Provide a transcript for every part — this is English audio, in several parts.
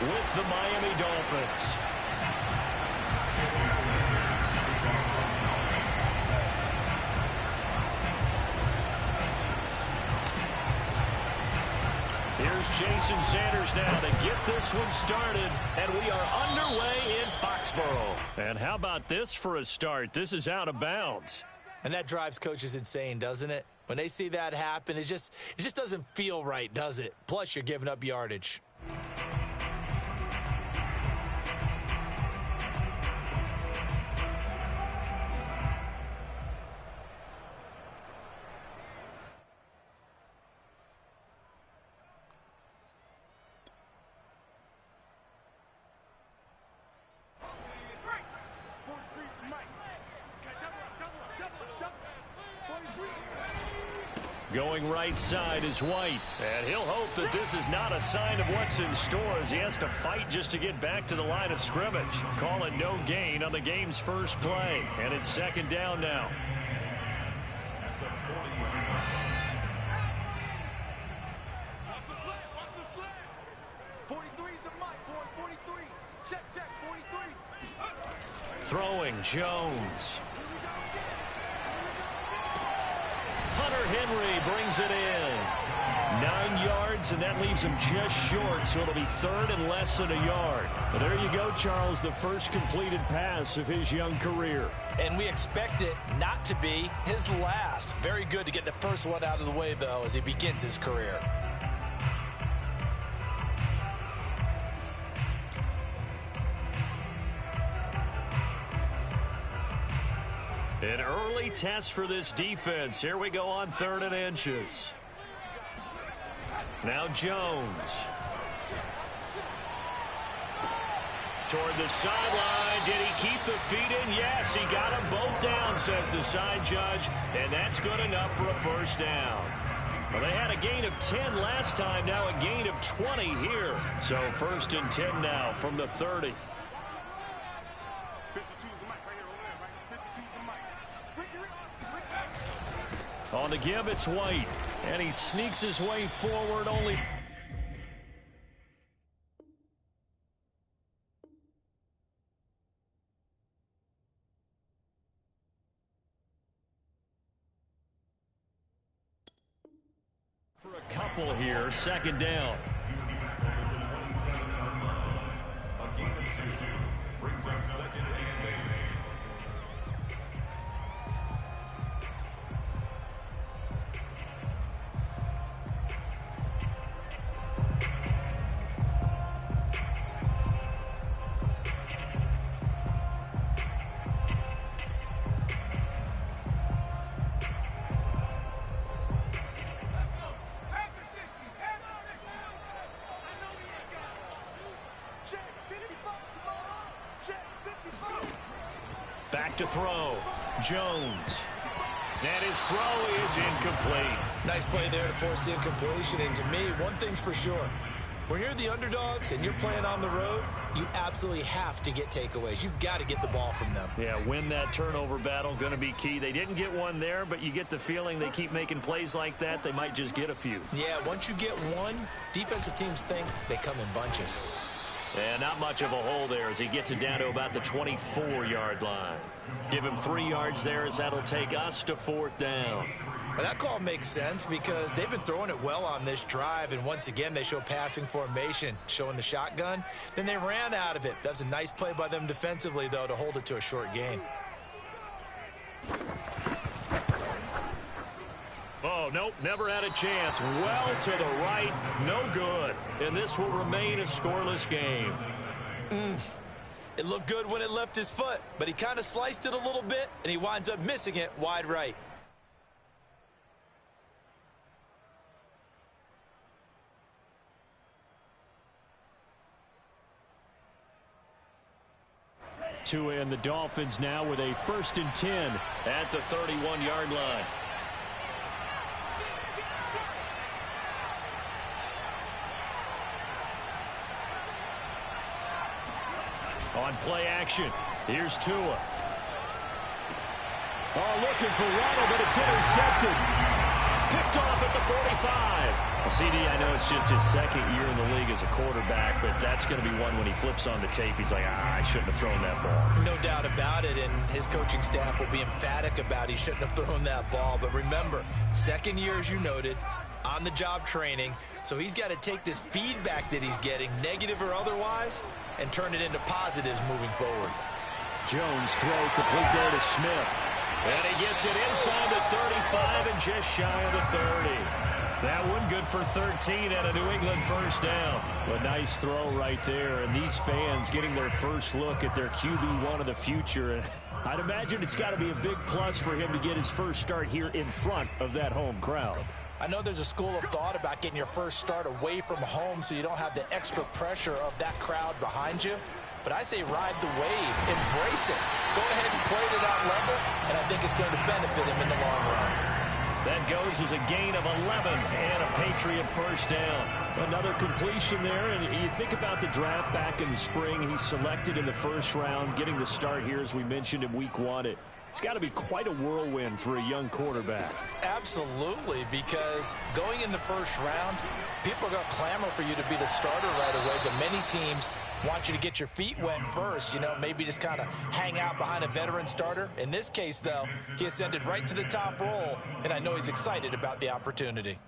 with the Miami Dolphins. Here's Jason Sanders now to get this one started, and we are underway in Foxborough. And how about this for a start? This is out of bounds. And that drives coaches insane, doesn't it? When they see that happen, it just doesn't feel right, does it? Plus, you're giving up yardage. Going right side is White, and he'll hope that this is not a sign of what's in store as he has to fight just to get back to the line of scrimmage. Call it no gain on the game's first play, and it's second down now. Watch the slant. 43 is the mic, boy. 43. Check, 43. Throwing Jones. Hunter Henry brings it in. 9 yards, and that leaves him just short, so it'll be third and less than a yard. But there you go, Charles, the first completed pass of his young career. And we expect it not to be his last. Very good to get the first one out of the way, though, as he begins his career. An early test for this defense. Here we go on 3rd and inches. Now Jones. Toward the sideline. Did he keep the feet in? Yes, he got them both down, says the side judge. And that's good enough for a first down. Well, they had a gain of 10 last time. Now a gain of 20 here. So 1st and 10 now from the 30. On the give, it's White. And he sneaks his way forward only. For a couple here, second down. A gain of 2 brings up 2nd and 8. Back to throw. Jones. And his throw is incomplete. Nice play there to force the incompletion. And to me, one thing's for sure. When you're the underdogs and you're playing on the road, you absolutely have to get takeaways. You've got to get the ball from them. Yeah, win that turnover battle, going to be key. They didn't get one there, but you get the feeling they keep making plays like that, they might just get a few. Yeah, once you get one, defensive teams think they come in bunches. And not much of a hole there as he gets it down to about the 24-yard line. Give him 3 yards there as that'll take us to 4th down. Well, that call makes sense because they've been throwing it well on this drive, and once again they show passing formation, showing the shotgun. Then they ran out of it. That was a nice play by them defensively, though, to hold it to a short gain. Oh, nope, never had a chance. Well to the right, no good. And this will remain a scoreless game. It looked good when it left his foot, but he kind of sliced it a little bit, and he winds up missing it wide right. Tua and the Dolphins now with a 1st and 10 at the 31-yard line. On play action, here's Tua. Oh, looking for Waddle, but it's intercepted. Picked off at the 45. CD, I know it's just his second year in the league as a quarterback, but that's going to be one when he flips on the tape, he's like, I shouldn't have thrown that ball. No doubt about it, and his coaching staff will be emphatic about he shouldn't have thrown that ball. But remember, second year, as you noted, on-the-job training, so he's got to take this feedback that he's getting, negative or otherwise, and turn it into positives moving forward. Jones throw complete there to Smith. And he gets it inside the 35 and just shy of the 30. That one good for 13 and a New England first down. A nice throw right there, and these fans getting their first look at their QB1 of the future. And I'd imagine it's got to be a big plus for him to get his first start here in front of that home crowd. I know there's a school of thought about getting your first start away from home so you don't have the extra pressure of that crowd behind you. But I say ride the wave, embrace it. Go ahead and play to that level, and I think it's going to benefit him in the long run. That goes as a gain of 11 and a Patriot first down. Another completion there, and you think about the draft back in the spring. He's selected in the first round, getting the start here, as we mentioned, in week 1. It's got to be quite a whirlwind for a young quarterback. Absolutely, because going in the first round, people are going to clamor for you to be the starter right away, but many teams want you to get your feet wet first, maybe just kind of hang out behind a veteran starter. In this case, though, he ascended right to the top role, and I know he's excited about the opportunity.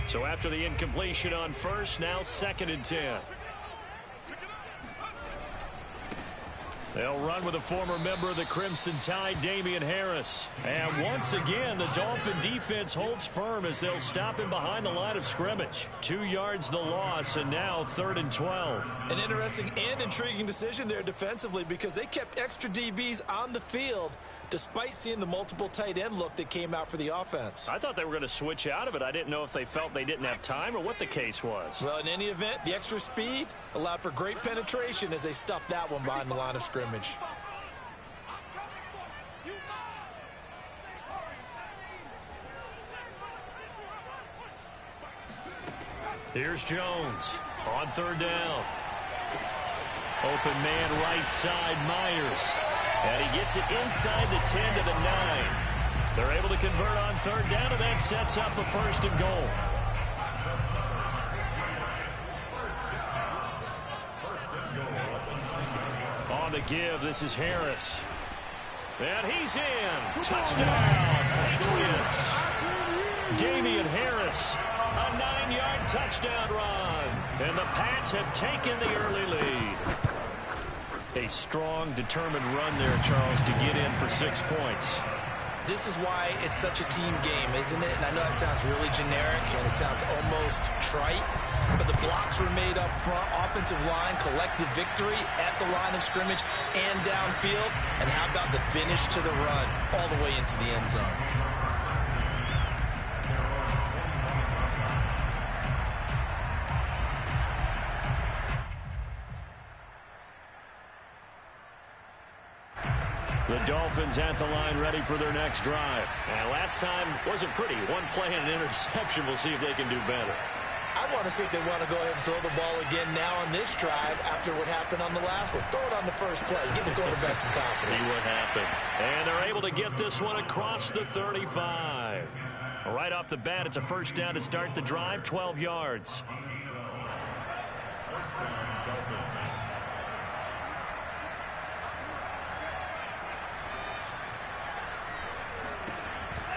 So after the incompletion on first, now 2nd and 10. They'll run with a former member of the Crimson Tide, Damian Harris. And once again, the Dolphin defense holds firm as they'll stop him behind the line of scrimmage. 2 yards the loss, and now 3rd and 12. An interesting and intriguing decision there defensively because they kept extra DBs on the field despite seeing the multiple tight end look that came out for the offense. I thought they were going to switch out of it. I didn't know if they felt they didn't have time or what the case was. Well, in any event, the extra speed allowed for great penetration as they stuffed that one behind the line of scrimmage. Here's Jones on 3rd down. Open man right side, Myers. And he gets it inside the 10 to the 9. They're able to convert on 3rd down, and that sets up a 1st and goal. On the give, this is Harris. And he's in. Touchdown, Patriots. Damian Harris, a 9-yard touchdown run. And the Pats have taken the early lead. A strong, determined run there, Charles, to get in for 6 points. This is why it's such a team game, isn't it? And I know that sounds really generic and it sounds almost trite, but the blocks were made up front, offensive line, collective victory at the line of scrimmage and downfield. And how about the finish to the run all the way into the end zone? The Dolphins at the line ready for their next drive. And last time wasn't pretty. One play and an interception. We'll see if they can do better. I want to see if they want to go ahead and throw the ball again now on this drive after what happened on the last one. Throw it on the first play. Give the quarterback some confidence. See what happens. And they're able to get this one across the 35. Right off the bat, it's a 1st down to start the drive, 12 yards.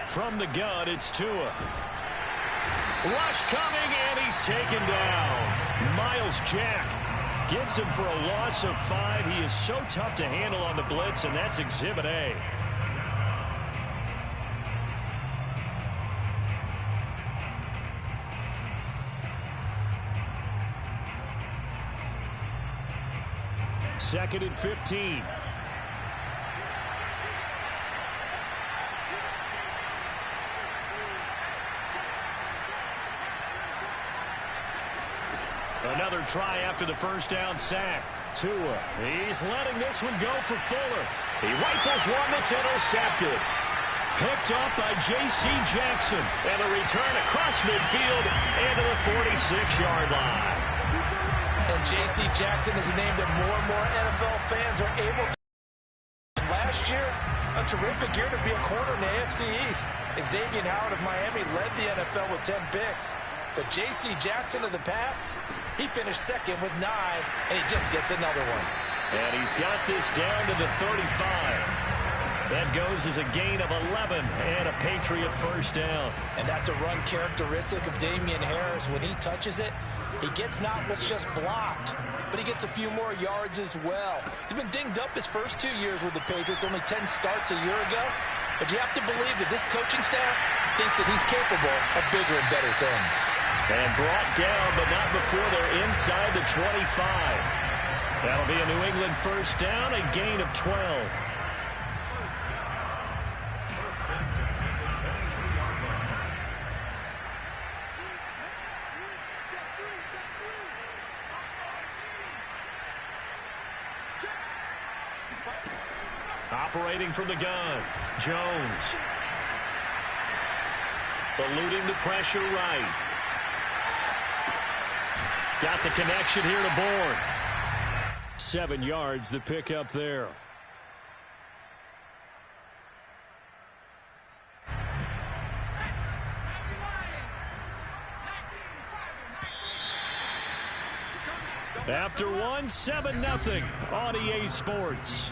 From the gun, it's Tua. Rush coming, and he's taken down. Miles Jack gets him for a loss of 5. He is so tough to handle on the blitz, and that's Exhibit A. Second and 15. Another try after the 1st down sack. Tua, he's letting this one go for Fuller. He rifles one that's intercepted. Picked off by J.C. Jackson. And a return across midfield and to the 46-yard line. And J.C. Jackson is a name that more and more NFL fans are able to. Last year, A terrific year to be a corner in the AFC East. Xavier Howard of Miami led the NFL with 10 picks. But J.C. Jackson of the Pats, he finished second with 9, and he just gets another one. And he's got this down to the 35. That goes as a gain of 11 and a Patriot first down. And that's a run characteristic of Damian Harris. When he touches it, he gets not what's just blocked, but he gets a few more yards as well. He's been dinged up his first 2 years with the Patriots, only 10 starts a year ago. But you have to believe that this coaching staff thinks that he's capable of bigger and better things. And brought down, but not before they're inside the 25. That'll be a New England first down, a gain of 12. Operating from the gun, Jones. Eluding the pressure right. Got the connection here to Bourne. 7 yards the pick up there. After one, 7-0 on EA Sports.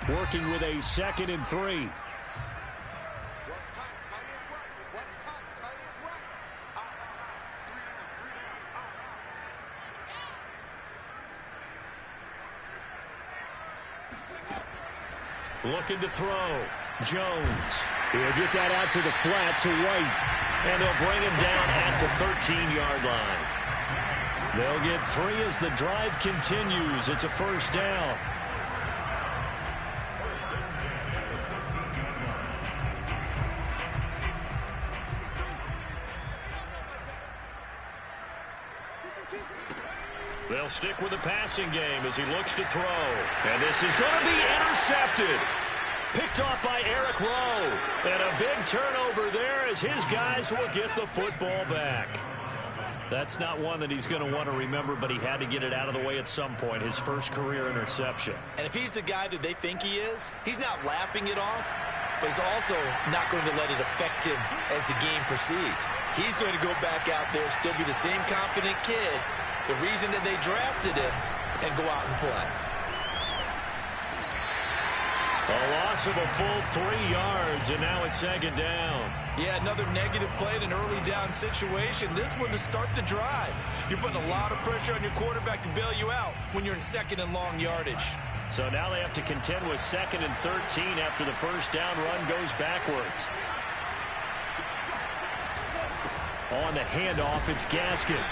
Working with a 2nd and 3. Looking to throw. Jones. He'll get that out to the flat to White. And they'll bring him down at the 13-yard line. They'll get 3 as the drive continues. It's a first down. They'll stick with the passing game as he looks to throw. And this is going to be intercepted. Picked off by Eric Rowe. And a big turnover there as his guys will get the football back. That's not one that he's going to want to remember, but he had to get it out of the way at some point, his first career interception. And if he's the guy that they think he is, he's not laughing it off, but he's also not going to let it affect him as the game proceeds. He's going to go back out there, still be the same confident kid, the reason that they drafted him, and go out and play. A loss of a full 3 yards, and now it's 2nd down. Yeah, another negative play in an early down situation. This one to start the drive. You're putting a lot of pressure on your quarterback to bail you out when you're in 2nd and long yardage. So now they have to contend with 2nd and 13 after the first down run goes backwards. On the handoff, it's Gaskin.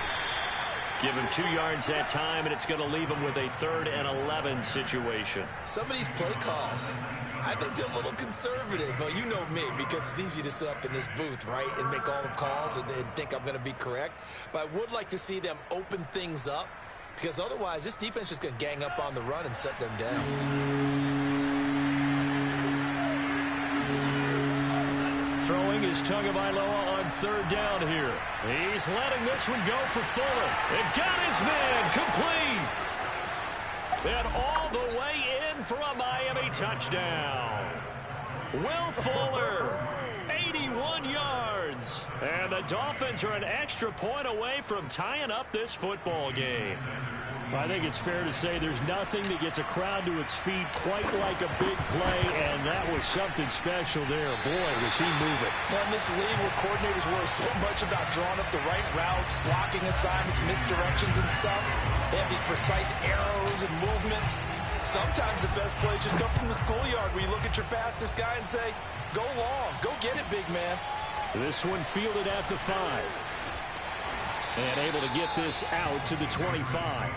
Give him 2 yards that time, and it's going to leave him with a 3rd and 11 situation. Some of these play calls, I think they're a little conservative, but you know me, because it's easy to sit up in this booth, right, and make all the calls and think I'm going to be correct. But I would like to see them open things up, because otherwise this defense is going to gang up on the run and shut them down. Throwing is Tagovailoa on 3rd down here. He's letting this one go for Fuller. They've got his man complete. And all the way in for a Miami touchdown. Will Fuller, 81 yards. And the Dolphins are an extra point away from tying up this football game. I think it's fair to say there's nothing that gets a crowd to its feet quite like a big play, and that was something special there. Boy, was he moving. Well, in this league where coordinators worry so much about drawing up the right routes, blocking assignments, misdirections and stuff, they have these precise arrows and movements. Sometimes the best plays just come from the schoolyard where you look at your fastest guy and say, go long, go get it, big man. This one fielded at the 5. And able to get this out to the 25.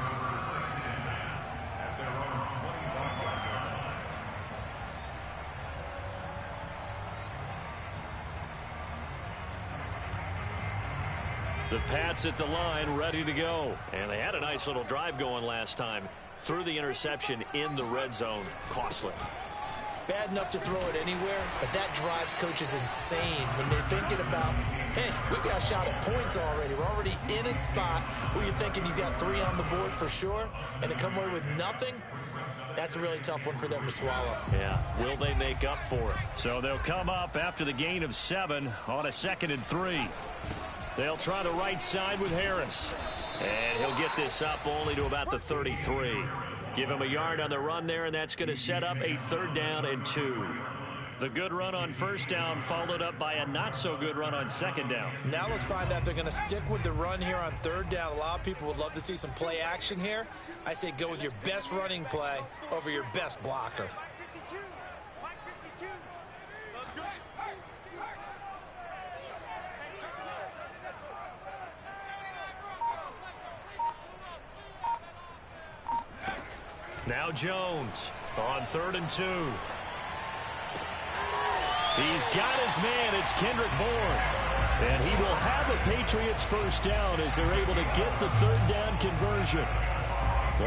The Pats at the line, ready to go. And they had a nice little drive going last time. Threw the interception in the red zone. Costly. bad enough to throw it anywhere, but that drives coaches insane when they're thinking about, hey, we got a shot at points already. We're already in a spot where you're thinking you got 3 on the board for sure, and to come away with nothing, that's a really tough one for them to swallow. Yeah, will they make up for it? So they'll come up after the gain of 7 on a 2nd and 3. They'll try the right side with Harris. And he'll get this up only to about the 33. Give him a yard on the run there, and that's going to set up a 3rd down and 2. The good run on 1st down followed up by a not-so-good run on 2nd down. Now let's find out if they're going to stick with the run here on 3rd down. A lot of people would love to see some play action here. I say go with your best running play over your best blocker. Now Jones on 3rd and 2. He's got his man. It's Kendrick Bourne. And he will have a Patriots 1st down as they're able to get the 3rd down conversion.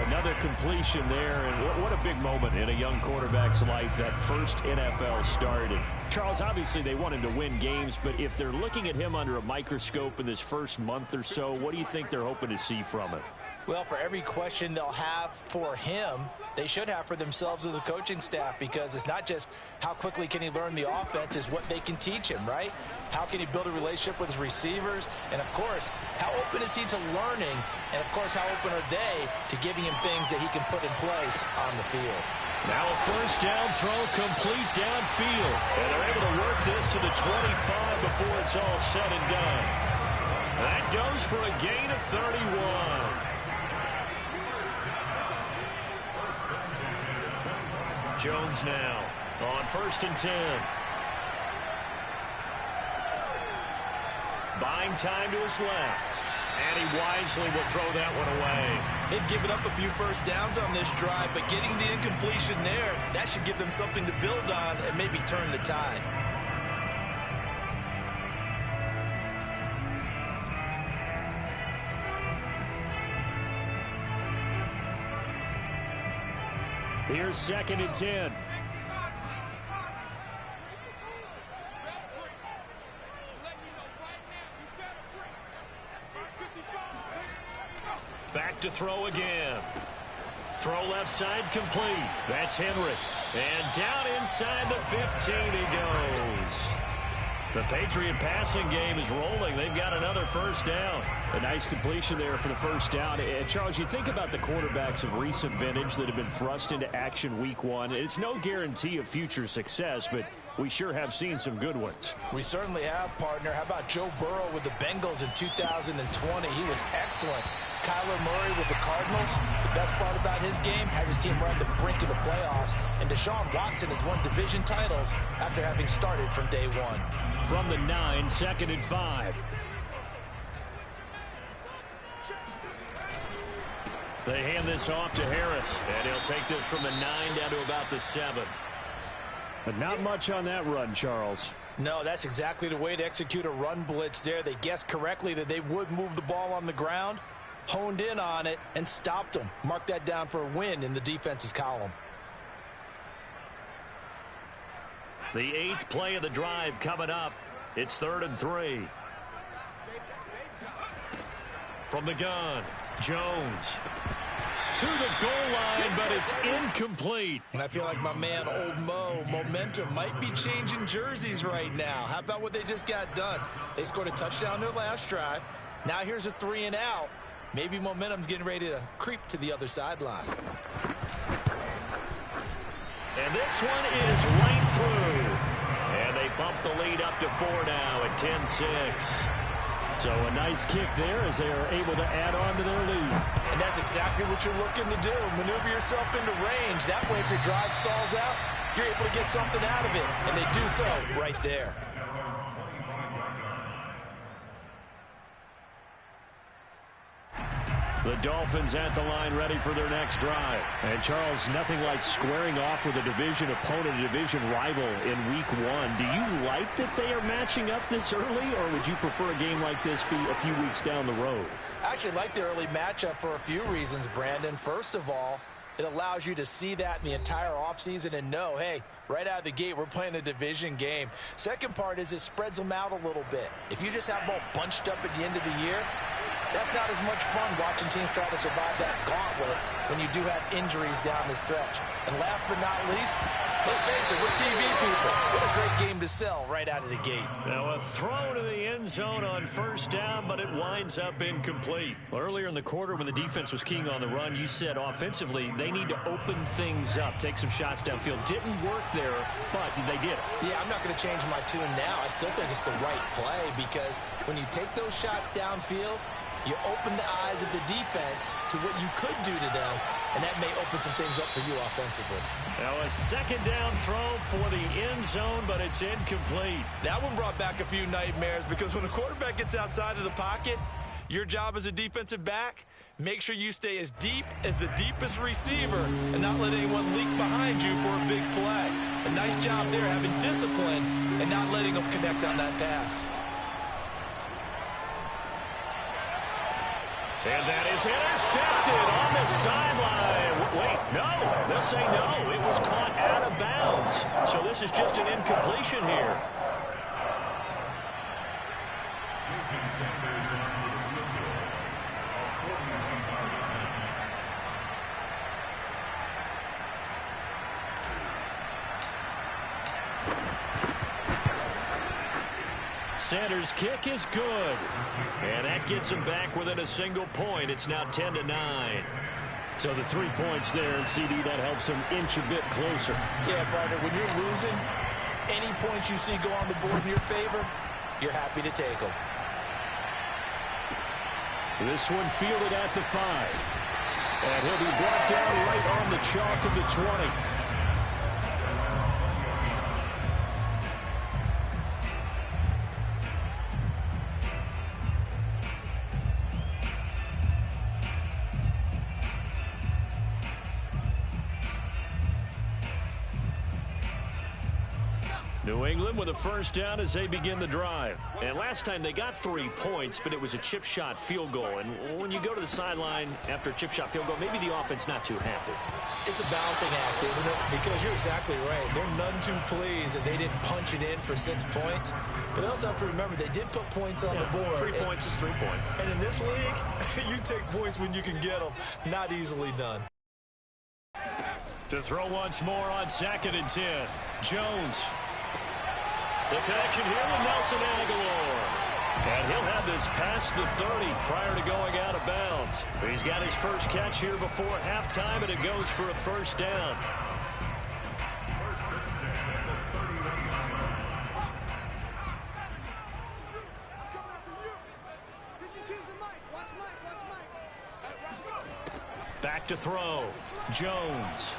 Another completion there, and what a big moment in a young quarterback's life, that first NFL start. And Charles, obviously they want him to win games, but if they're looking at him under a microscope in this first month or so, what do you think they're hoping to see from him? Well, for every question they'll have for him, they should have for themselves as a coaching staff, because it's not just how quickly can he learn the offense, it's what they can teach him, right? How can he build a relationship with his receivers? And, of course, how open is he to learning? And, of course, how open are they to giving him things that he can put in place on the field? Now a 1st down throw complete downfield. And they're able to work this to the 25 before it's all said and done. That goes for a gain of 31. Jones now on 1st and 10. Buying time to his left. And he wisely will throw that one away. They've given up a few 1st downs on this drive, but getting the incompletion there, that should give them something to build on and maybe turn the tide. Here's 2nd and 10. Back to throw again. Throw left side complete. That's Henry. And down inside the 15 he goes. The Patriot passing game is rolling. They've got another 1st down. A nice completion there for the 1st down. And Charles, you think about the quarterbacks of recent vintage that have been thrust into action week 1. It's no guarantee of future success, but we sure have seen some good ones. We certainly have, partner. How about Joe Burrow with the Bengals in 2020? He was excellent. Kyler Murray with the Cardinals. The best part about his game, has his team right at the brink of the playoffs. And Deshaun Watson has won division titles after having started from day 1. From the 9, 2nd and 5. They hand this off to Harris, and he'll take this from the 9 down to about the 7. But not much on that run, Charles. No, that's exactly the way to execute a run blitz there. They guessed correctly that they would move the ball on the ground, honed in on it, and stopped them. Mark that down for a win in the defense's column. The 8th play of the drive coming up. It's 3rd and 3. From the gun, Jones. To the goal line, but it's incomplete. And I feel like my man, Old Mo, momentum might be changing jerseys right now. How about what they just got done? They scored a touchdown their last drive. Now here's a 3 and out. Maybe momentum's getting ready to creep to the other sideline. And this one is right through. And they bump the lead up to 4 now at 10-6. So a nice kick there as they are able to add on to their lead. And that's exactly what you're looking to do. Maneuver yourself into range. That way, if your drive stalls out, you're able to get something out of it. And they do so right there. The Dolphins at the line ready for their next drive. And Charles, nothing like squaring off with a division opponent, a division rival in week 1. Do you like that they are matching up this early, or would you prefer a game like this be a few weeks down the road? I actually like the early matchup for a few reasons, Brandon. First of all, It allows you to see that in the entire offseason and know, hey, right out of the gate, we're playing a division game. Second part is it spreads them out a little bit. If you just have them all bunched up at the end of the year, that's not as much fun watching teams try to survive that gauntlet when you do have injuries down the stretch. And last but not least, let's face it, we're TV people. What a great game to sell right out of the gate. Now a throw to the end zone on first down, but it winds up incomplete. Well, earlier in the quarter when the defense was keying on the run, you said offensively they need to open things up, take some shots downfield. Didn't work there, but they did it. Yeah, I'm not going to change my tune now. I still think it's the right play because when you take those shots downfield, you open the eyes of the defense to what you could do to them, and that may open some things up for you offensively. Now a second down throw for the end zone, but it's incomplete. That one brought back a few nightmares because when a quarterback gets outside of the pocket, your job as a defensive back, make sure you stay as deep as the deepest receiver and not let anyone leak behind you for a big play. A nice job there having discipline and not letting them connect on that pass. And that is intercepted on the sideline. Wait, no. They'll say no. It was caught out of bounds. So this is just an incompletion here. Sanders' kick is good. And that gets him back within a single point. It's now 10-9. So the 3 points there, and CD, that helps him inch a bit closer. Yeah, partner, when you're losing, any points you see go on the board in your favor, you're happy to take them. This one fielded at the 5. And he'll be brought down right on the chalk of the 20. New England with a first down as they begin the drive. And last time they got 3 points, but it was a chip shot field goal. And when you go to the sideline after a chip shot field goal, maybe the offense not too happy. It's a balancing act, isn't it? Because you're exactly right. They're none too pleased that they didn't punch it in for 6 points. But they also have to remember they did put points on the board. 3 points is 3 points. And in this league, you take points when you can get them. Not easily done. To throw once more on 2nd and 10. Jones. The connection here with Nelson Aguilar. And he'll have this past the 30 prior to going out of bounds. He's got his first catch here before halftime, and it goes for a first down. Back to throw. Jones.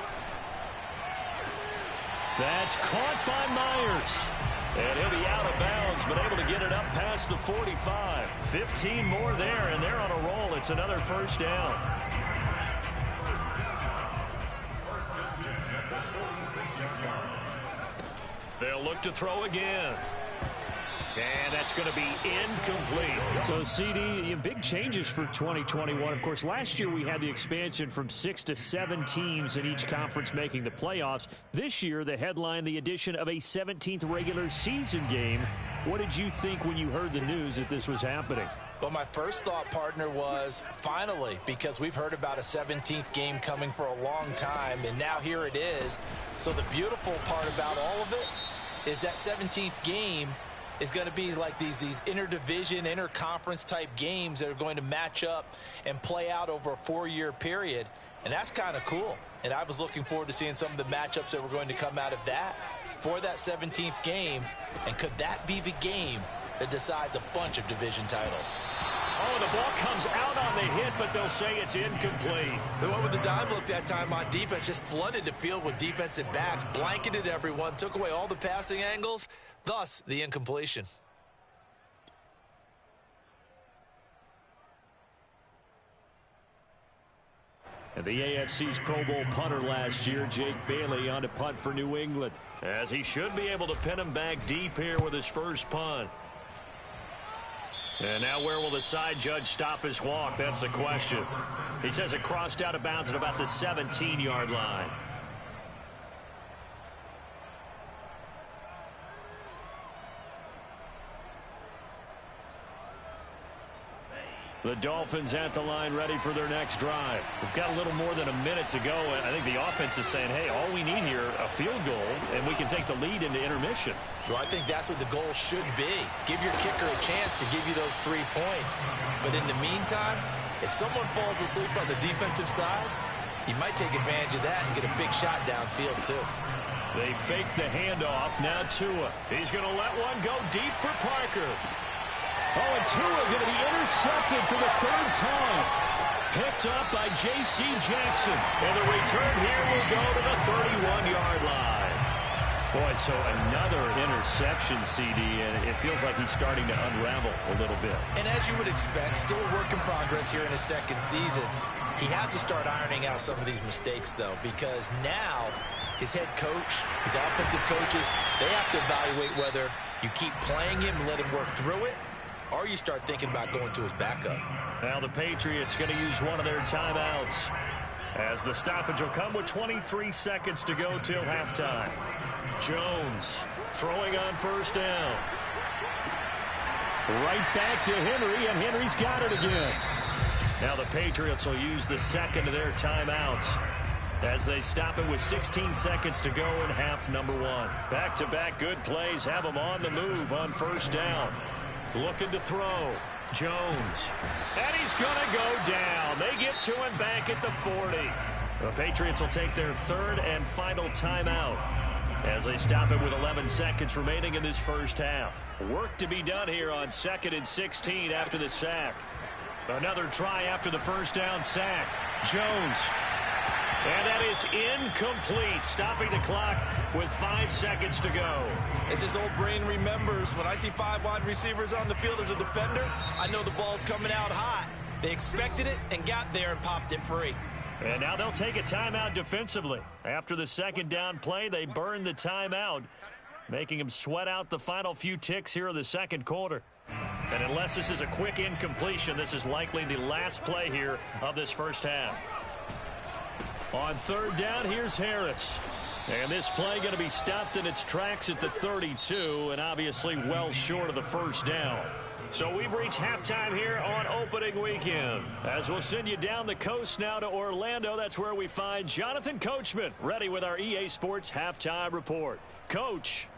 That's caught by Myers. And he'll be out of bounds, but able to get it up past the 45. 15 more there, and they're on a roll. It's another first down. They'll look to throw again. And that's going to be incomplete. So, CD, big changes for 2021. Of course, last year we had the expansion from 6 to 7 teams in each conference making the playoffs. This year, the headline, the addition of a 17th regular season game. What did you think when you heard the news that this was happening? Well, my first thought, partner, was finally, because we've heard about a 17th game coming for a long time, and now here it is. So the beautiful part about all of it is that 17th game is going to be like these interdivision, interconference type games that are going to match up and play out over a 4-year period. And that's kind of cool. And I was looking forward to seeing some of the matchups that were going to come out of that for that 17th game. And could that be the game that decides a bunch of division titles? Oh, the ball comes out on the hit, but they'll say it's incomplete. The one with the dime look that time on defense just flooded the field with defensive backs, blanketed everyone, took away all the passing angles. Thus, the incompletion. And the AFC's Pro Bowl punter last year, Jake Bailey, on to punt for New England, as he should be able to pin him back deep here with his first punt. And now where will the side judge stop his walk? That's the question. He says it crossed out of bounds at about the 17-yard line. The Dolphins at the line ready for their next drive. We've got a little more than a minute to go, and I think the offense is saying, hey, all we need here, a field goal, and we can take the lead into intermission. Well, I think that's what the goal should be. Give your kicker a chance to give you those 3 points. But in the meantime, if someone falls asleep on the defensive side, he might take advantage of that and get a big shot downfield, too. They fake the handoff. Now Tua. He's going to let one go deep for Parker. Oh, and Tua going to be intercepted for the 3rd time. Picked up by J.C. Jackson. And the return here will go to the 31-yard line. Boy, so another interception, CD, and it feels like he's starting to unravel a little bit. And as you would expect, still a work in progress here in his 2nd season. He has to start ironing out some of these mistakes, though, because now his head coach, his offensive coaches, they have to evaluate whether you keep playing him and let him work through it, or you start thinking about going to his backup. Now the Patriots going to use one of their timeouts as the stoppage will come with 23 seconds to go till halftime. Jones throwing on 1st down. Right back to Henry, and Henry's got it again. Now the Patriots will use the 2nd of their timeouts as they stop it with 16 seconds to go in half number 1. Back-to-back good plays have them on the move on 1st down. Looking to throw. Jones. And he's going to go down. They get to him back at the 40. The Patriots will take their 3rd and final timeout as they stop it with 11 seconds remaining in this first half. Work to be done here on 2nd and 16 after the sack. Another try after the 1st down sack. Jones. And that is incomplete, stopping the clock with 5 seconds to go. As his old brain remembers, when I see 5 wide receivers on the field as a defender, I know the ball's coming out hot. They expected it and got there and popped it free. And now they'll take a timeout defensively. After the 2nd down play, they burn the timeout, making them sweat out the final few ticks here in the 2nd quarter. And unless this is a quick incompletion, this is likely the last play here of this first half. On 3rd down, here's Harris. And this play going to be stopped in its tracks at the 32, and obviously well short of the 1st down. So we've reached halftime here on opening weekend. As we'll send you down the coast now to Orlando, that's where we find Jonathan Coachman, ready with our EA Sports Halftime Report. Coach.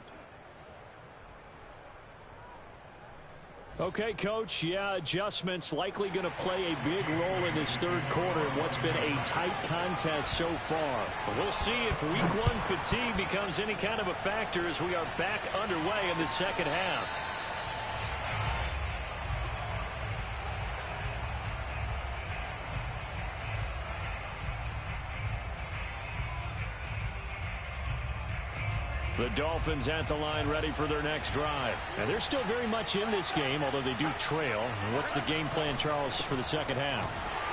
Okay, Coach, yeah, adjustments likely going to play a big role in this 3rd quarter in what's been a tight contest so far. We'll see if week 1 fatigue becomes any kind of a factor as we are back underway in the 2nd half. The Dolphins at the line ready for their next drive. And they're still very much in this game, although they do trail. And what's the game plan, Charles, for the 2nd half?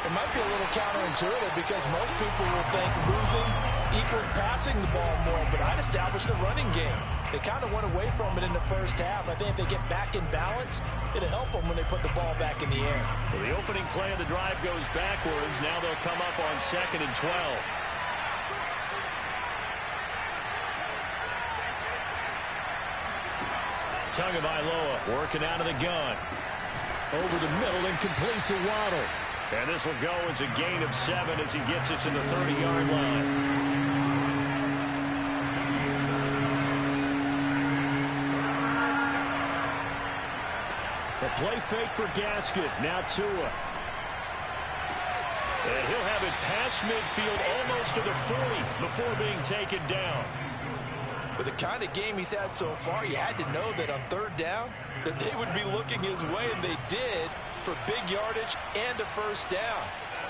It might be a little counterintuitive because most people will think losing equals passing the ball more, but I'd establish the running game. They kind of went away from it in the first half. I think if they get back in balance, it'll help them when they put the ball back in the air. So the opening play of the drive goes backwards. Now they'll come up on 2nd and 12. Tagovailoa working out of the gun. Over the middle and complete to Waddle. And this will go as a gain of 7 as he gets it to the 30-yard line. The play fake for Gasket. Now Tua. And he'll have it past midfield almost to the 40 before being taken down. With the kind of game he's had so far, you had to know that on 3rd down that they would be looking his way, and they did, for big yardage and a 1st down.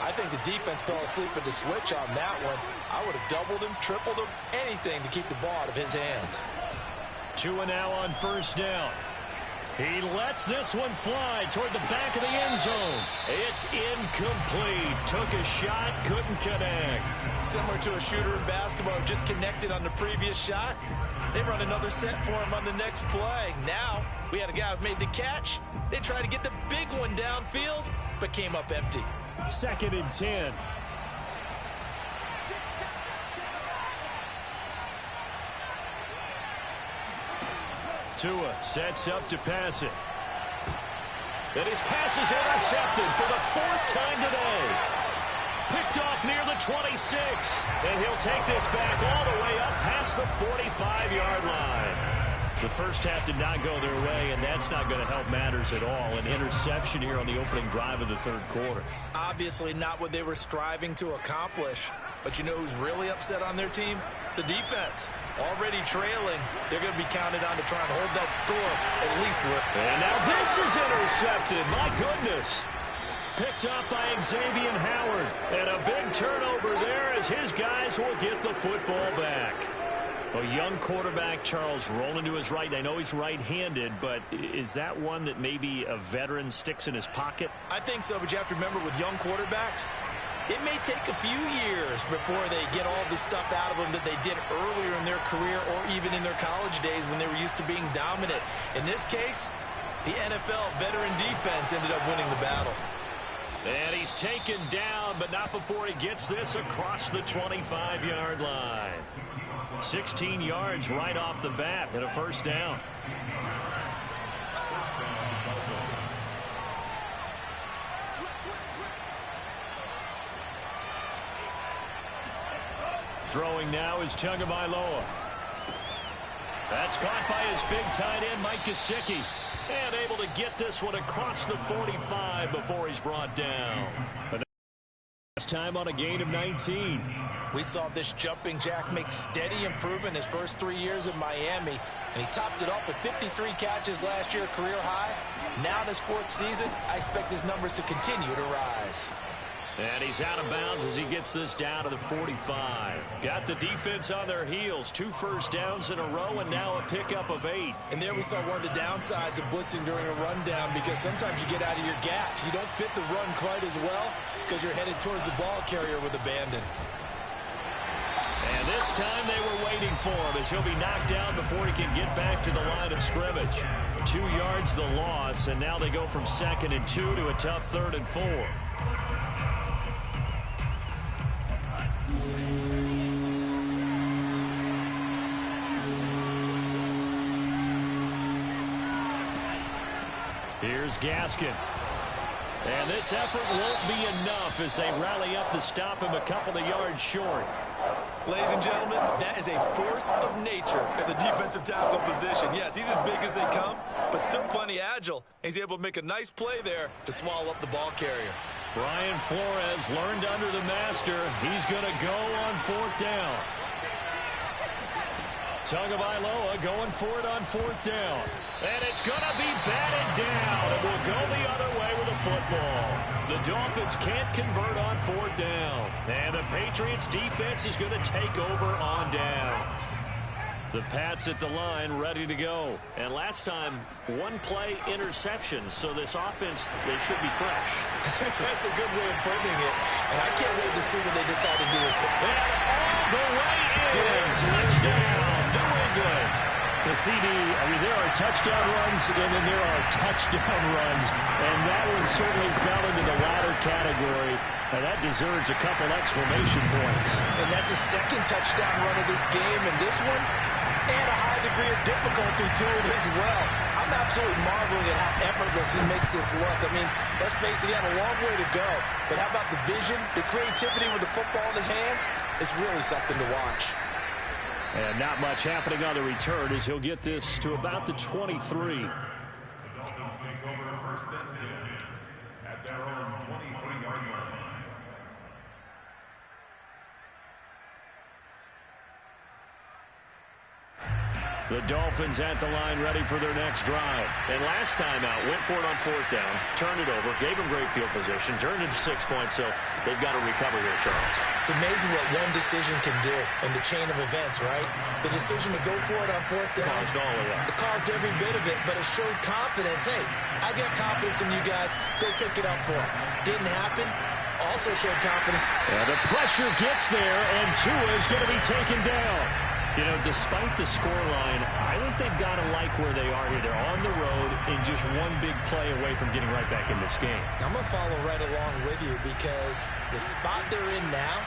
I think the defense fell asleep at the switch on that one. I would have doubled him, tripled him, anything to keep the ball out of his hands. Tua now on 1st down. He lets this one fly toward the back of the end zone. It's incomplete. Took a shot, couldn't connect. Similar to a shooter in basketball, just connected on the previous shot. They run another set for him on the next play. Now, we had a guy who made the catch. They tried to get the big one downfield, but came up empty. 2nd and 10. Tua sets up to pass it. And his pass is intercepted for the 4th time today. Picked off near the 26. And he'll take this back all the way up past the 45-yard line. The first half did not go their way, and that's not going to help matters at all. An interception here on the opening drive of the 3rd quarter. Obviously not what they were striving to accomplish. But you know who's really upset on their team? The defense. Already trailing. They're going to be counted on to try and hold that score. At least we're... And now this is intercepted. My goodness. Picked up by Xavier Howard. And a big turnover there as his guys will get the football back. A young quarterback, Charles, rolling to his right. I know he's right-handed, but is that one that maybe a veteran sticks in his pocket? I think so, but you have to remember with young quarterbacks, it may take a few years before they get all the stuff out of them that they did earlier in their career or even in their college days when they were used to being dominant. In this case, the NFL veteran defense ended up winning the battle. And he's taken down, but not before he gets this across the 25-yard line. 16 yards right off the bat and a 1st down. Throwing now is Tagovailoa. That's caught by his big tight end, Mike Gesicki. And able to get this one across the 45 before he's brought down. But last time on a gain of 19. We saw this jumping jack make steady improvement his first 3 years in Miami. And he topped it off with 53 catches last year, career high. Now in his 4th season, I expect his numbers to continue to rise. And he's out of bounds as he gets this down to the 45. Got the defense on their heels. 2 first downs in a row and now a pickup of 8. And there we saw one of the downsides of blitzing during a rundown because sometimes you get out of your gaps. You don't fit the run quite as well because you're headed towards the ball carrier with abandon. And this time they were waiting for him as he'll be knocked down before he can get back to the line of scrimmage. 2 yards the loss, and now they go from 2nd and 2 to a tough 3rd and 4. Here's Gaskin. And this effort won't be enough as they rally up to stop him a couple of yards short. Ladies and gentlemen, that is a force of nature at the defensive tackle position. Yes, he's as big as they come, but still plenty agile. He's able to make a nice play there to swallow up the ball carrier. Brian Flores learned under the master. He's going to go on 4th down. Tagovailoa going for it on 4th down. And it's going to be batted down. It will go the other way with the football. The Dolphins can't convert on 4th down. And the Patriots defense is going to take over on downs. The Pats at the line ready to go. And last time, 1-play interceptions. So this offense, they should be fresh. That's a good way of putting it. And I can't wait to see what they decide to do with it. And all the way in. Touchdown, New England. The CD, I mean, there are touchdown runs, and then there are touchdown runs. And that one certainly fell into the latter category. And that deserves a couple exclamation points. And that's a 2nd touchdown run of this game. And this one, and a high degree of difficulty to it as well. I'm absolutely marveling at how effortless he makes this look. I mean, let's face it, he had a long way to go. But how about the vision, the creativity with the football in his hands? It's really something to watch. And not much happening on the return as he'll get this to about the 23. The Dolphins take over 1st and 10 at their own 23-yard line. The Dolphins at the line ready for their next drive. And last time out, went for it on 4th down, turned it over, gave them great field position, turned it to 6 points, so they've got to recover here, Charles. It's amazing what one decision can do in the chain of events, right? The decision to go for it on 4th down. Caused all of that. It caused every bit of it, but it showed confidence. Hey, I've got confidence in you guys. Go pick it up for them. Didn't happen. Also showed confidence. And the pressure gets there, and Tua is going to be taken down. You know, despite the scoreline, I think they've got to like where they are here. They're on the road and just one big play away from getting right back in this game. I'm going to follow right along with you because the spot they're in now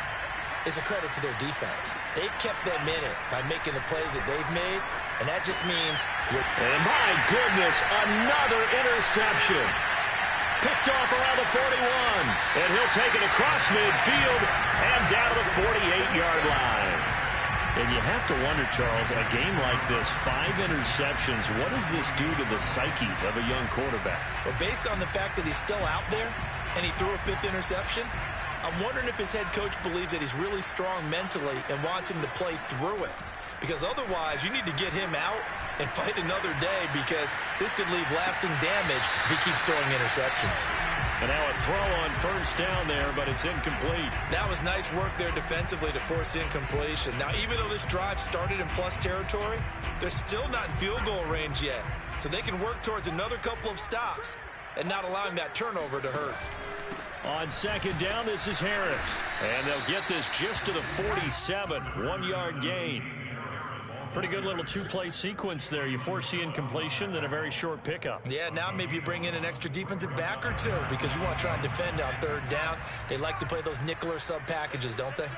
is a credit to their defense. They've kept them in it by making the plays that they've made, and that just means and my goodness, another interception. Picked off around the 41, and he'll take it across midfield and down to the 48-yard line. And you have to wonder, Charles, a game like this, 5 interceptions, what does this do to the psyche of a young quarterback? Well, based on the fact that he's still out there and he threw a 5th interception, I'm wondering if his head coach believes that he's really strong mentally and wants him to play through it. Because otherwise, you need to get him out and fight another day because this could leave lasting damage if he keeps throwing interceptions. And now a throw on 1st down there, but it's incomplete. That was nice work there defensively to force incompletion. Now, even though this drive started in plus territory, they're still not in field goal range yet. So they can work towards another couple of stops and not allowing that turnover to hurt. On 2nd down, this is Harris. And they'll get this just to the 47, 1-yard gain. Pretty good little 2-play sequence there. You force the incompletion, then a very short pickup. Yeah, now maybe you bring in an extra defensive back or two because you want to try and defend on 3rd down. They like to play those nickel or sub packages, don't they?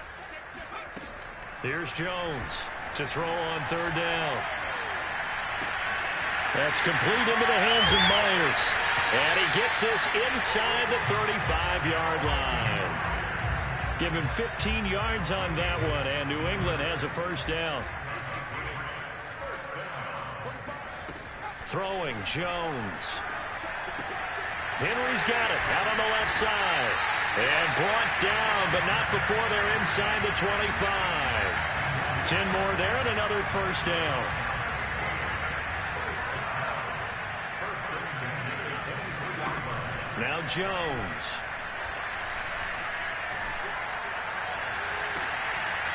Here's Jones to throw on 3rd down. That's complete into the hands of Myers. And he gets this inside the 35-yard line. Give him 15 yards on that one, and New England has a 1st down. Throwing, Jones. Henry's got it out on the left side. And brought down, but not before they're inside the 25. 10 more there and another 1st down. Now Jones.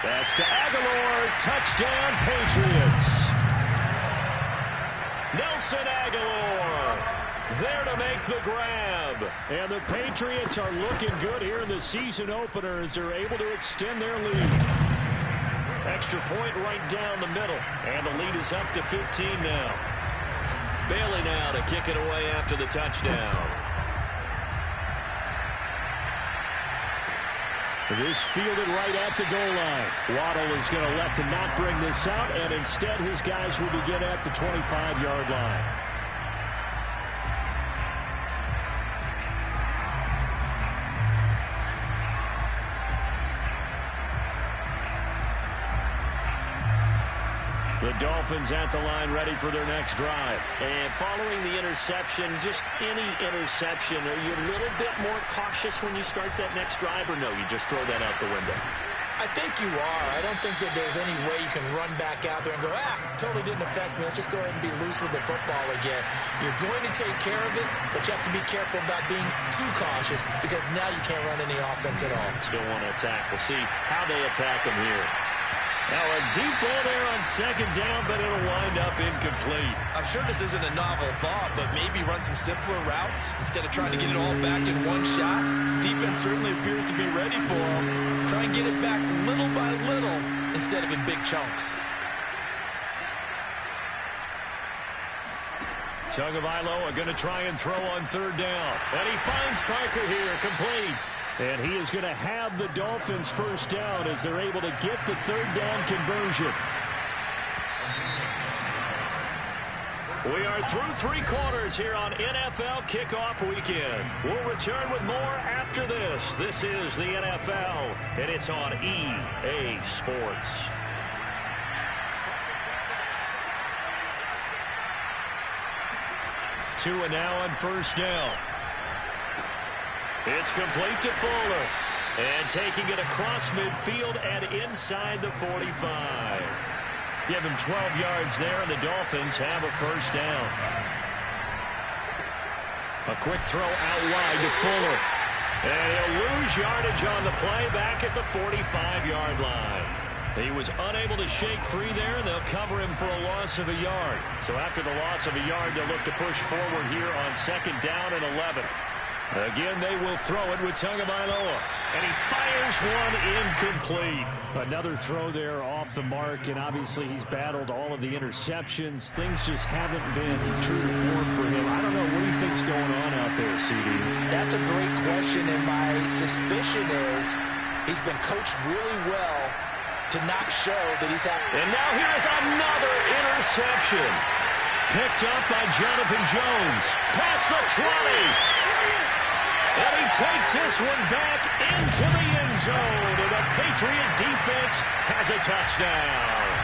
That's to Aguilar. Touchdown, Patriots. Nelson Aguilar there to make the grab. And the Patriots are looking good here in the season opener as they're able to extend their lead. Extra point right down the middle. And the lead is up to 15 now. Bailey now to kick it away after the touchdown. This fielded right at the goal line. Waddle is going to elect to not bring this out, and instead his guys will begin at the 25-yard line. The Dolphins at the line ready for their next drive. And following the interception, just any interception, are you a little bit more cautious when you start that next drive, or no, you just throw that out the window? I think you are. I don't think that there's any way you can run back out there and go, totally didn't affect me. Let's just go ahead and be loose with the football again. You're going to take care of it, but you have to be careful about being too cautious because now you can't run any offense at all. Still want to attack. We'll see how they attack them here. Now a deep ball there on 2nd down, but it'll wind up incomplete. I'm sure this isn't a novel thought, but maybe run some simpler routes instead of trying to get it all back in one shot. Defense certainly appears to be ready for them. Try and get it back little by little instead of in big chunks. Tagovailoa going to try and throw on 3rd down. And he finds Parker here, complete. And he is going to have the Dolphins 1st down as they're able to get the 3rd down conversion. We are through 3 quarters here on NFL Kickoff Weekend. We'll return with more after this. This is the NFL, and it's on EA Sports. Tua now on 1st down. It's complete to Fuller. And taking it across midfield and inside the 45. Give him 12 yards there, and the Dolphins have a first down. A quick throw out wide to Fuller. And he'll lose yardage on the play back at the 45-yard line. He was unable to shake free there, and they'll cover him for a loss of a yard. So after the loss of a yard, they'll look to push forward here on 2nd down and 11. Again, they will throw it with Tagovailoa. And he fires one incomplete. Another throw there off the mark, and obviously he's battled all of the interceptions. Things just haven't been true to form for him. I don't know what he thinks going on out there, CD. That's a great question, and my suspicion is he's been coached really well to not show that he's happy. And now here's another interception. Picked up by Jonathan Jones. Past the 20. And he takes this one back into the end zone. And the Patriot defense has a touchdown.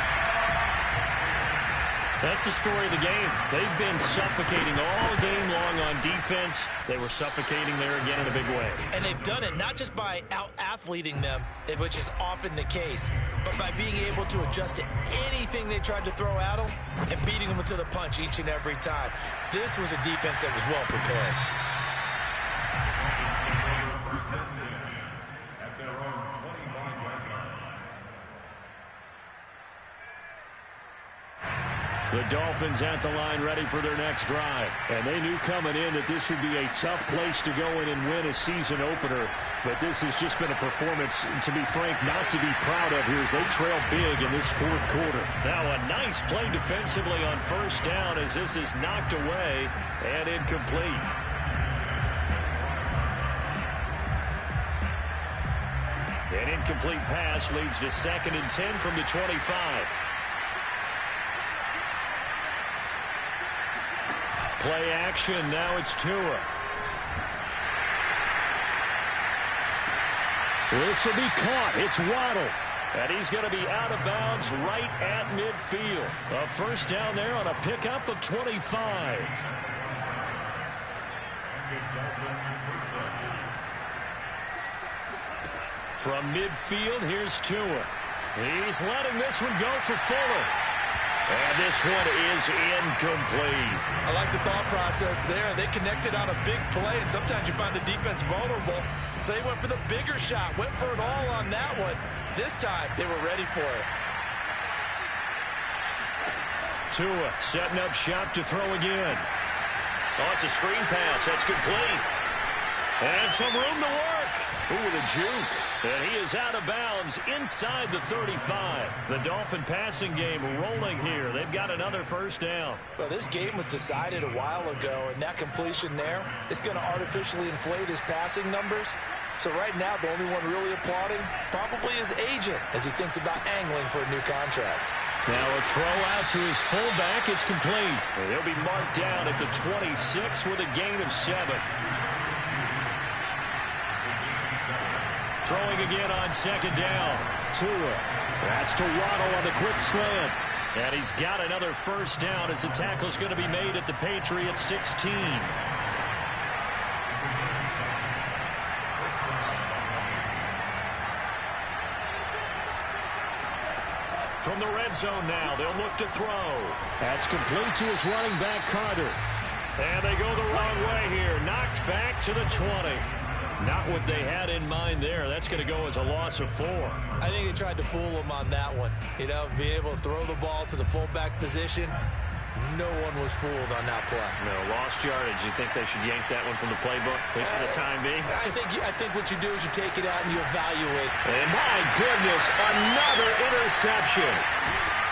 That's the story of the game. They've been suffocating all game long on defense. They were suffocating there again in a big way. And they've done it not just by out-athleting them, which is often the case, but by being able to adjust to anything they tried to throw at them and beating them to the punch each and every time. This was a defense that was well prepared. First and 10 at their own 25-yard line. The Dolphins at the line ready for their next drive. And they knew coming in that this would be a tough place to go in and win a season opener. But this has just been a performance, to be frank, not to be proud of here as they trail big in this 4th quarter. Now a nice play defensively on 1st down as this is knocked away and incomplete. An incomplete pass leads to 2nd and 10 from the 25. Play action. Now it's Tua. This will be caught. It's Waddle. And he's going to be out of bounds right at midfield. A first down there on a pickup of 25. From midfield, here's Tua. He's letting this one go for Fuller. And this one is incomplete. I like the thought process there. They connected on a big play, and sometimes you find the defense vulnerable. So they went for the bigger shot, went for it all on that one. This time, they were ready for it. Tua setting up shop to throw again. Oh, it's a screen pass. That's complete. And some room to work. Ooh, the juke. And he is out of bounds inside the 35. The Dolphin passing game rolling here. They've got another first down. Well, this game was decided a while ago, and that completion there is going to artificially inflate his passing numbers. So right now, the only one really applauding probably his agent as he thinks about angling for a new contract. Now a throw out to his fullback is complete. And he'll be marked down at the 26 with a gain of 7. Throwing again on 2nd down. Tua. That's to Waddle on the quick slant. And he's got another first down as the tackle's going to be made at the Patriots 16. From the red zone now, they'll look to throw. That's complete to his running back, Carter. And they go the wrong way here. Knocked back to the 20. Not what they had in mind there. That's going to go as a loss of 4. I think they tried to fool him on that one. You know, being able to throw the ball to the fullback position. No one was fooled on that play. No, lost yardage. You think they should yank that one from the playbook, at least for the time being? I think what you do is you take it out and you evaluate. And my goodness, another interception.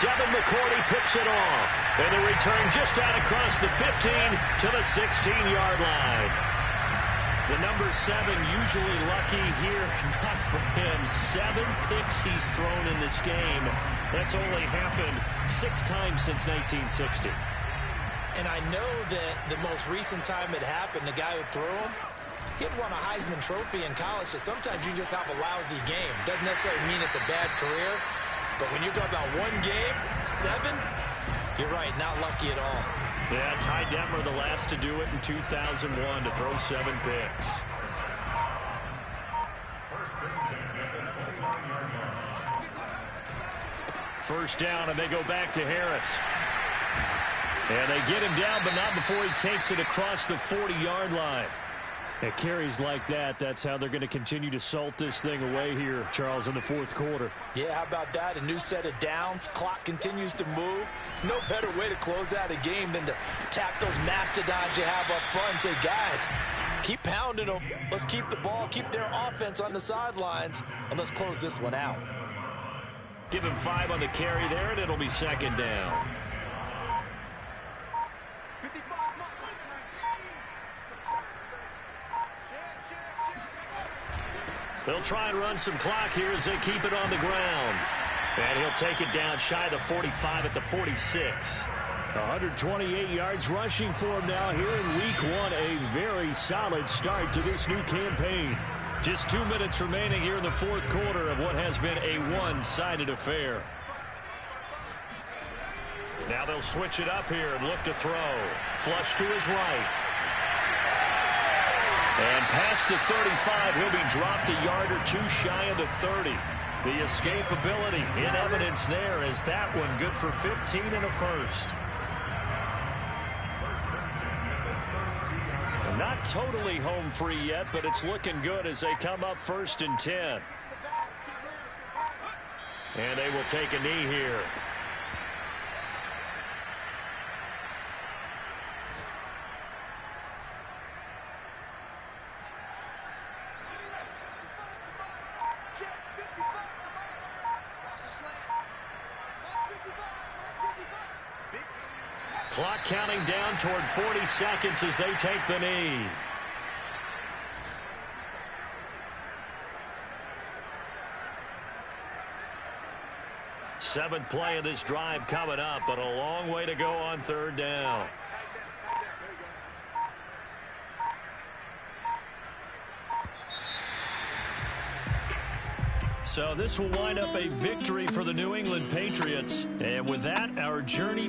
Devin McCourty picks it off. And the return just out across the 15 to the 16-yard line. The number 7 usually lucky here. Not for him. 7 picks he's thrown in this game. That's only happened 6 times since 1960. And I know that the most recent time it happened, the guy who threw him, he had won a Heisman Trophy in college. So sometimes you just have a lousy game. Doesn't necessarily mean it's a bad career. But when you're talking about one game, 7, you're right, not lucky at all. Yeah, Ty Detmer, the last to do it in 2001, to throw 7 picks. First and 10 at the 29-yard line. First down, and they go back to Harris. And they get him down, but not before he takes it across the 40-yard line. At carries like that, that's how they're going to continue to salt this thing away here, Charles, in the fourth quarter. Yeah, how about that? A new set of downs. Clock continues to move. No better way to close out a game than to tap those mastodons you have up front and say, guys, keep pounding them. Let's keep the ball, keep their offense on the sidelines, and let's close this one out. Give him 5 on the carry there, and it'll be second down. They'll try and run some clock here as they keep it on the ground. And he'll take it down shy of the 45 at the 46. 128 yards rushing for him now here in week 1. A very solid start to this new campaign. Just 2 minutes remaining here in the fourth quarter of what has been a one-sided affair. Now they'll switch it up here and look to throw. Flush to his right. And past the 35, he'll be dropped a yard or two shy of the 30. The escapability in evidence there as that one good for 15 and a first. Not totally home free yet, but it's looking good as they come up 1st and 10. And they will take a knee here. Clock counting down toward 40 seconds as they take the knee. Seventh play of this drive coming up, but a long way to go on 3rd down. So this will wind up a victory for the New England Patriots. And with that, our journey